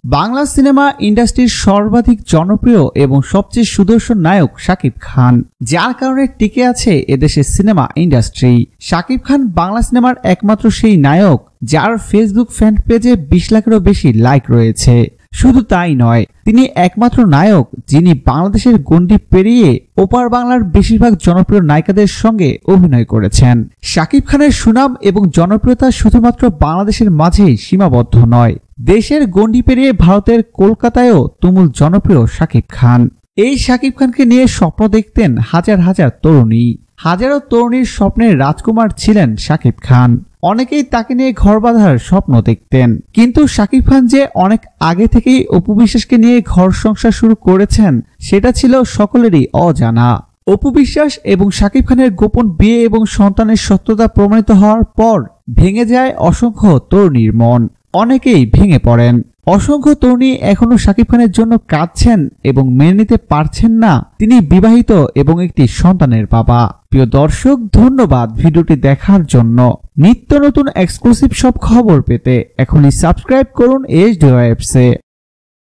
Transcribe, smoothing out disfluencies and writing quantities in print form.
Bangla cinema ইন্ডাস্ট্রির সর্বাধিক জনপ্রিয় এবং সবচেয়ে সুদর্শন নায়ক শাকিব খান, যার কারণে টিকে আছে এদেশের সিনেমা ইন্ডাস্ট্রি। শাকিব খান বাংলা সিনেমার একমাত্র সেই নায়ক যার ফেসবুক ফ্যান পেজে 20 লাখেরও বেশি লাইক রয়েছে। শুধু তাই নয়, তিনি একমাত্র নায়ক যিনি বাংলাদেশের গণ্ডি পেরিয়ে ওপার বাংলার বেশিরভাগ জনপ্রিয় নায়িকাদের সঙ্গে অভিনয় করেছেন। শাকিব খানের সুনাম এবং জনপ্রিয়তা শুধুমাত্র বাংলাদেশের মাঝেই সীমাবদ্ধ নয়, দেশের গণ্ডি পেরিয়ে ভারতের কলকাতায়ও তুমুল জনপ্রিয় শাকিব খান। এই শাকিব খানকে নিয়ে স্বপ্ন দেখতেন হাজার হাজার তরুণী। হাজারো তরুণীর স্বপ্নের রাজকুমার ছিলেন শাকিব খান। অনেকেই তাকে নিয়ে ঘর বাঁধার স্বপ্ন দেখতেন, কিন্তু শাকিব খান যে অনেক আগে থেকেই অপু বিশ্বাসকে নিয়ে ঘর সংসার শুরু করেছেন সেটা ছিল সকলেরই অজানা। অপু বিশ্বাস এবং শাকিব খানের গোপন বিয়ে এবং সন্তানের সত্যতা প্রমাণিত হওয়ার পর ভেঙে যায় অসংখ্য তরুণীর মন। অনেকেই ভেঙে পড়েন। অসংখ্য তরুণী এখনো শাকিব খানের জন্য কাঁদছেন এবং মেনে নিতে পারছেন না তিনি বিবাহিত এবং একটি সন্তানের বাবা। প্রিয় দর্শক, ধন্যবাদ ভিডিওটি দেখার জন্য। নিত্য নতুন এক্সক্লুসিভ সব খবর পেতে এখনই সাবস্ক্রাইব করুন HD Vibes-এ।